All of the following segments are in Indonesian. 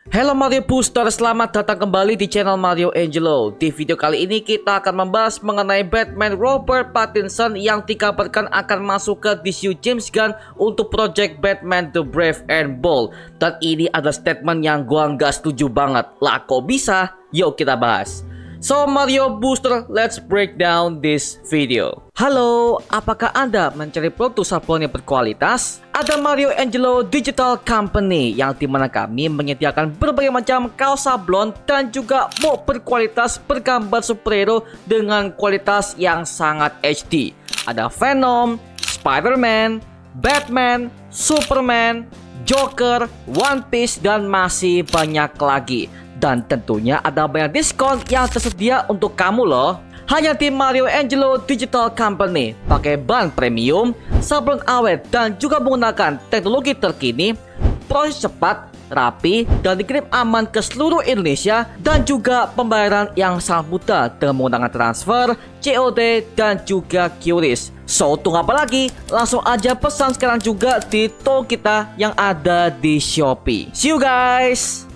Halo Mario Booster, selamat datang kembali di channel Mario Angelo. Di video kali ini kita akan membahas mengenai Batman Robert Pattinson yang dikabarkan akan masuk ke DCU James Gunn untuk project Batman The Brave and Bold. Dan ini ada statement yang gua nggak setuju banget. Lah kok bisa? Yuk kita bahas. So Mario Booster, let's break down this video. Halo, apakah Anda mencari produk sablon yang berkualitas? Ada Mario Angelo Digital Company yang dimana kami menyediakan berbagai macam kaos sablon dan juga mop berkualitas bergambar superhero dengan kualitas yang sangat HD. Ada Venom, Spider-Man, Batman, Superman, Joker, One Piece, dan masih banyak lagi. Dan tentunya ada banyak diskon yang tersedia untuk kamu loh. Hanya di Mario Angelo Digital Company. Pakai bahan premium, sablon awet, dan juga menggunakan teknologi terkini. Proses cepat, rapi, dan dikirim aman ke seluruh Indonesia. Dan juga pembayaran yang sangat mudah dengan menggunakan transfer, COD, dan juga QRIS. So, tunggu apa lagi? Langsung aja pesan sekarang juga di toko kita yang ada di Shopee. See you guys!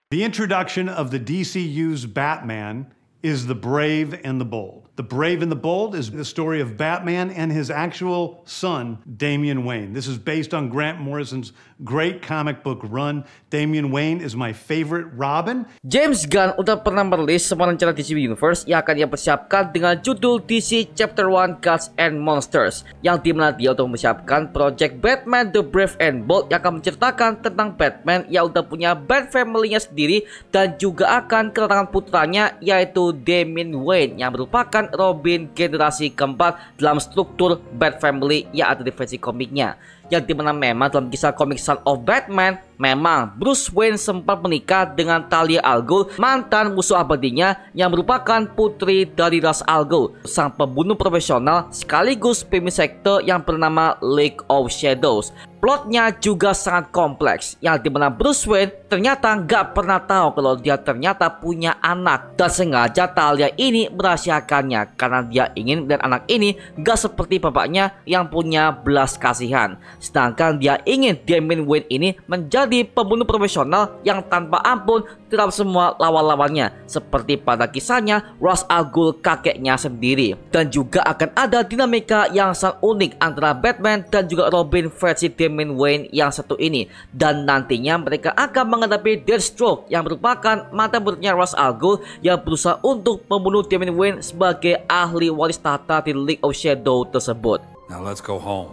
The introduction of the DCU's Batman is The Brave and the Bold. The Brave and the Bold is the story of Batman and his actual son, Damian Wayne. This is based on Grant Morrison's great comic book run. Damian Wayne is my favorite Robin. James Gunn udah pernah merilis semua rencana DC Universe yang akan dia persiapkan dengan judul DC Chapter 1 Gods and Monsters, yang dimana dia untuk mempersiapkan project Batman The Brave and Bold yang akan menceritakan tentang Batman yang udah punya Bat family-nya sendiri dan juga akan kedatangan putranya yaitu Damian Wayne yang merupakan Robin generasi keempat dalam struktur Bat family yang ada di versi komiknya. Yang dimana memang dalam kisah komik Son of Batman, memang Bruce Wayne sempat menikah dengan Talia al Ghul, mantan musuh abadinya yang merupakan putri dari Ra's al Ghul, sang pembunuh profesional sekaligus pemimpin sekte yang bernama League of Shadows. Plotnya juga sangat kompleks, yang dimana Bruce Wayne ternyata nggak pernah tahu kalau dia ternyata punya anak, dan sengaja Talia ini merahasiakannya karena dia ingin dan anak ini nggak seperti bapaknya yang punya belas kasihan. Sedangkan dia ingin Damian Wayne ini menjadi pembunuh profesional yang tanpa ampun terhadap semua lawan-lawannya, seperti pada kisahnya Ra's al Ghul kakeknya sendiri. Dan juga akan ada dinamika yang sangat unik antara Batman dan juga Robin versi Damian Wayne yang satu ini. Dan nantinya mereka akan menghadapi Deathstroke yang merupakan mantan muridnya Ra's al Ghul yang berusaha untuk membunuh Damian Wayne sebagai ahli waris tahta di League of Shadow tersebut. Now let's go home.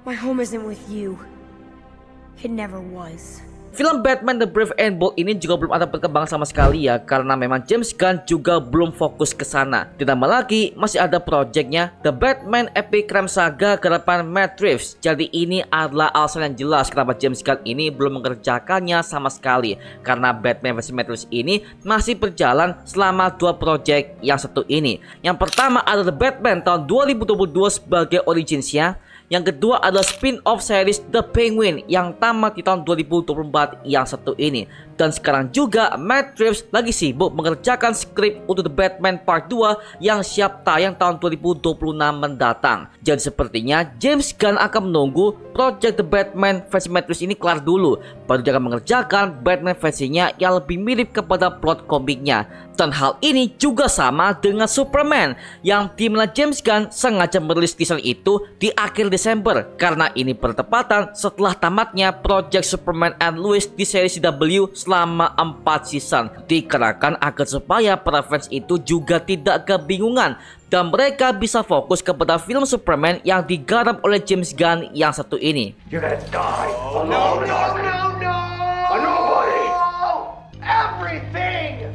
My home isn't with you. It never was. Film Batman The Brave and Bold ini juga belum ada perkembangan sama sekali ya, karena memang James Gunn juga belum fokus ke sana. Ditambah lagi masih ada projectnya The Batman Epic Crime Saga garapan Matt Reeves. Jadi ini adalah alasan yang jelas kenapa James Gunn ini belum mengerjakannya sama sekali, karena Batman versi Matt Reeves ini masih berjalan selama dua project yang satu ini. Yang pertama adalah The Batman tahun 2022 sebagai originsnya. Yang kedua adalah spin-off series The Penguin yang tamat di tahun 2024 yang satu ini. Dan sekarang juga Matt Reeves lagi sibuk mengerjakan skrip untuk The Batman Part 2 yang siap tayang tahun 2026 mendatang. Jadi sepertinya James Gunn akan menunggu project The Batman versi Matt Reeves ini kelar dulu, baru dia akan mengerjakan Batman versinya yang lebih mirip kepada plot komiknya. Dan hal ini juga sama dengan Superman, yang dimana James Gunn sengaja merilis teaser itu di akhir Desember karena ini bertepatan setelah tamatnya project Superman and Lois di seri CW selama 4 season. Dikarenakan agar supaya para fans itu juga tidak kebingungan dan mereka bisa fokus kepada film Superman yang digarap oleh James Gunn yang satu ini. You're gonna die. Oh, no, no, no, no! Nobody! Everything!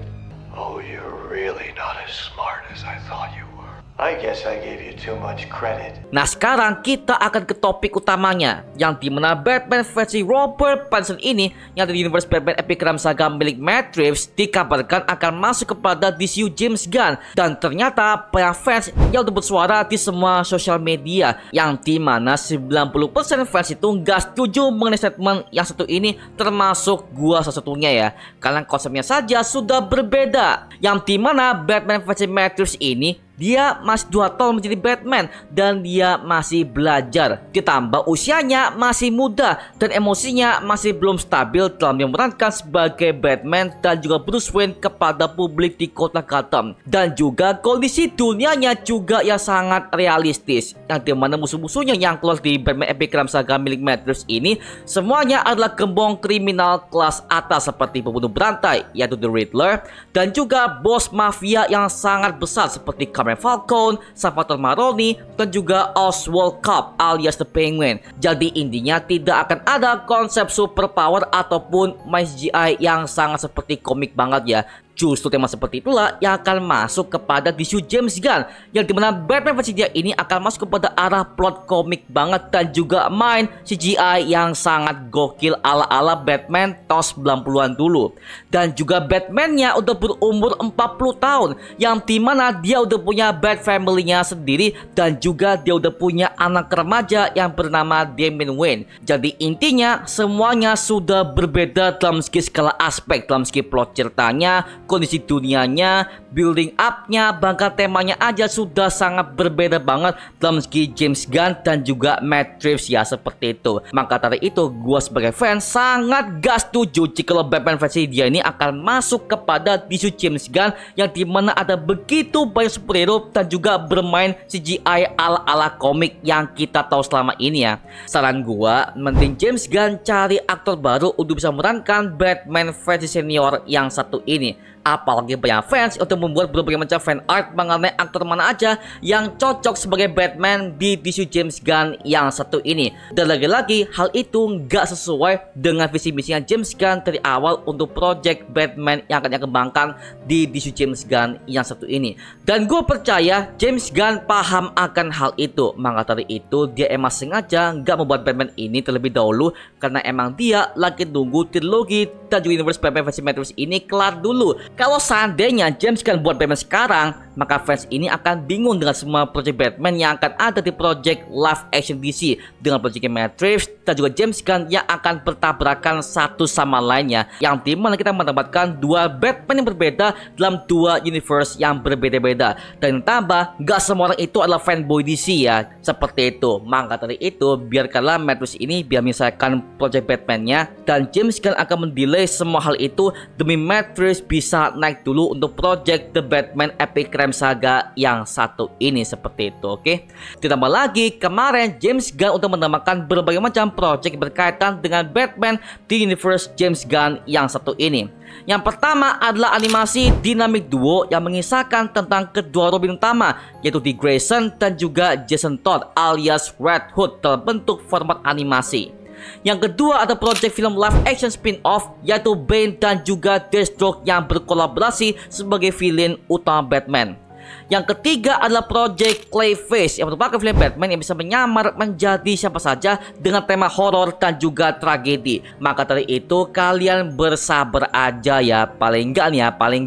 Oh, you're really not as smart as I thought you were. I guess I gave you too much credit. Nah, sekarang kita akan ke topik utamanya, yang dimana Batman versi Robert Pattinson ini yang dari universe Batman Epic Crime Saga milik Matt Reeves dikabarkan akan masuk kepada DCU James Gunn. Dan ternyata banyak fans yang udah bersuara di semua sosial media, yang dimana 90% fans itu gak setuju mengenai statement yang satu ini, termasuk gua salah satunya ya, karena konsepnya saja sudah berbeda. Yang dimana Batman versi Matt Reeves ini dia masih 2 tahun menjadi Batman dan dia masih belajar, ditambah usianya masih muda dan emosinya masih belum stabil dalam memerankan sebagai Batman dan juga Bruce Wayne kepada publik di kota Gotham. Dan juga kondisi dunianya juga yang sangat realistis, yang dimana musuh-musuhnya yang keluar di Batman Epic Crime Saga milik Matt Reeves ini semuanya adalah gembong kriminal kelas atas seperti pembunuh berantai yaitu The Riddler, dan juga bos mafia yang sangat besar seperti Falcone, Salvatore Maroni, dan juga Oswald Cobb alias The Penguin. Jadi intinya tidak akan ada konsep superpower ataupun CGI yang sangat seperti komik banget ya. Justru tema seperti itulah yang akan masuk kepada DCU James Gunn, yang dimana Batman versi dia ini akan masuk kepada arah plot komik banget dan juga main CGI yang sangat gokil ala-ala Batman tahun 90-an dulu. Dan juga Batman-nya udah berumur 40 tahun, yang dimana dia udah punya Bat family-nya sendiri dan juga dia udah punya anak remaja yang bernama Damian Wayne. Jadi intinya semuanya sudah berbeda dalam segi skala aspek, dalam segi plot ceritanya, kondisi dunianya, building up-nya, bahkan temanya aja sudah sangat berbeda banget dalam segi James Gunn dan juga Matt Reeves ya, seperti itu. Maka dari itu gua sebagai fans sangat gak setuju jika Batman versi dia ini akan masuk kepada DCU James Gunn, yang dimana ada begitu banyak superhero dan juga bermain CGI ala-ala komik yang kita tahu selama ini ya. Saran gua, mending James Gunn cari aktor baru untuk bisa memerankan Batman versi senior yang satu ini. Apalagi banyak fans untuk membuat berbagai macam fan art mengenai aktor mana aja yang cocok sebagai Batman di DCU James Gunn yang satu ini. Dan lagi-lagi hal itu nggak sesuai dengan visi misinya James Gunn dari awal untuk project Batman yang akan dikembangkan di DCU James Gunn yang satu ini. Dan gue percaya James Gunn paham akan hal itu. Maka dari itu dia emang sengaja nggak membuat Batman ini terlebih dahulu, karena emang dia lagi nunggu trilogi dan juga universe Batman versi Matt Reeves ini kelar dulu. Kalau seandainya James Gunn buat Batman sekarang, maka fans ini akan bingung dengan semua project Batman yang akan ada di project live action DC, dengan project Matt Reeves dan juga James Gunn yang akan bertabrakan satu sama lainnya, yang dimana kita mendapatkan dua Batman yang berbeda dalam dua universe yang berbeda-beda. Dan tambah, gak semua orang itu adalah fanboy DC ya, seperti itu. Maka dari itu biarkanlah Matt Reeves ini biar misalkan project Batman-nya, dan James Gunn akan mendelay semua hal itu demi Matt Reeves bisa naik dulu untuk project The Batman Epic Crime Saga yang satu ini, seperti itu. Oke. Ditambah lagi kemarin James Gunn untuk menambahkan berbagai macam project berkaitan dengan Batman di universe James Gunn yang satu ini. Yang pertama adalah animasi dynamic duo yang mengisahkan tentang kedua Robin utama, yaitu Dick Grayson dan juga Jason Todd alias Red Hood dalam bentuk format animasi. Yang kedua ada project film live action spin-off yaitu Bane dan juga Deathstroke yang berkolaborasi sebagai villain utama Batman. Yang ketiga adalah project Clayface yang merupakan film Batman yang bisa menyamar menjadi siapa saja dengan tema horor dan juga tragedi. Maka dari itu kalian bersabar aja ya, paling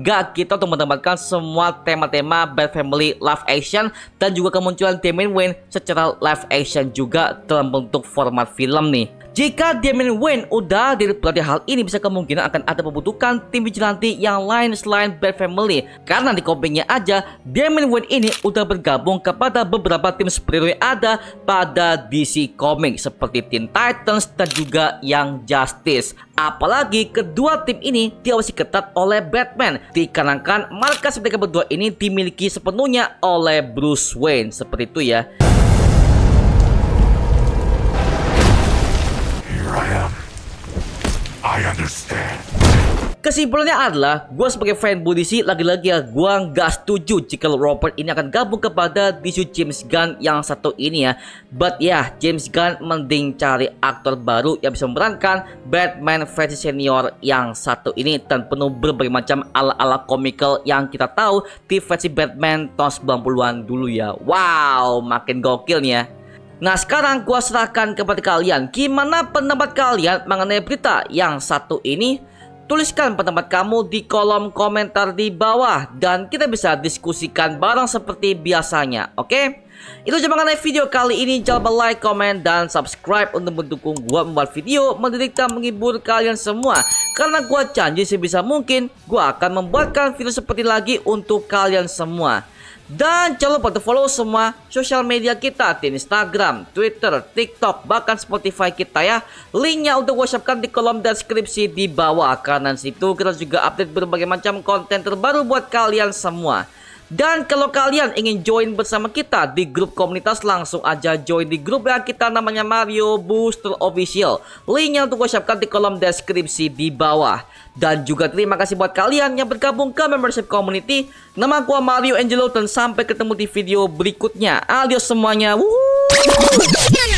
enggak kita untuk mendapatkan semua tema-tema Bat Family live action dan juga kemunculan Damian Wayne secara live action juga dalam bentuk format film nih. Jika Damian Wayne udah berarti hal ini bisa kemungkinan akan ada pembentukan tim vigilante yang lain selain Bat Family, karena di komiknya aja Damian Wayne ini udah bergabung kepada beberapa tim superhero yang ada pada DC Comics seperti Teen Titans dan juga Young Justice. Apalagi kedua tim ini diawasi ketat oleh Batman, dikarenakan markas mereka berdua ini dimiliki sepenuhnya oleh Bruce Wayne, seperti itu ya. I understand. Kesimpulannya adalah, gue sebagai fanboy DC lagi-lagi ya, gue nggak setuju jika Robert ini akan gabung kepada DC James Gunn yang satu ini ya. But ya, James Gunn mending cari aktor baru yang bisa memerankan Batman versi senior yang satu ini dan penuh berbagai macam ala-ala komikal yang kita tahu di versi Batman tahun 90-an dulu ya. Wow, makin gokil nih ya. Nah, sekarang gua serahkan kepada kalian. Gimana pendapat kalian mengenai berita yang satu ini? Tuliskan pendapat kamu di kolom komentar di bawah dan kita bisa diskusikan bareng seperti biasanya, oke? Itu aja mengenai video kali ini. Jangan lupa like, comment, dan subscribe untuk mendukung gua membuat video mendidik dan menghibur kalian semua. Karena gua janji sebisa mungkin gua akan membuatkan video seperti lagi untuk kalian semua. Dan jangan lupa untuk follow semua sosial media kita di Instagram, Twitter, TikTok, bahkan Spotify kita ya. Linknya untuk gue siapkan di kolom deskripsi di bawah. Karena situ kita juga update berbagai macam konten terbaru buat kalian semua. Dan kalau kalian ingin join bersama kita di grup komunitas, langsung aja join di grup yang kita namanya Mario Booster Official. Linknya untuk gue siapkan di kolom deskripsi di bawah. Dan juga terima kasih buat kalian yang bergabung ke membership community. Nama gua Mario Angelo dan sampai ketemu di video berikutnya. Adios semuanya. Wuhu.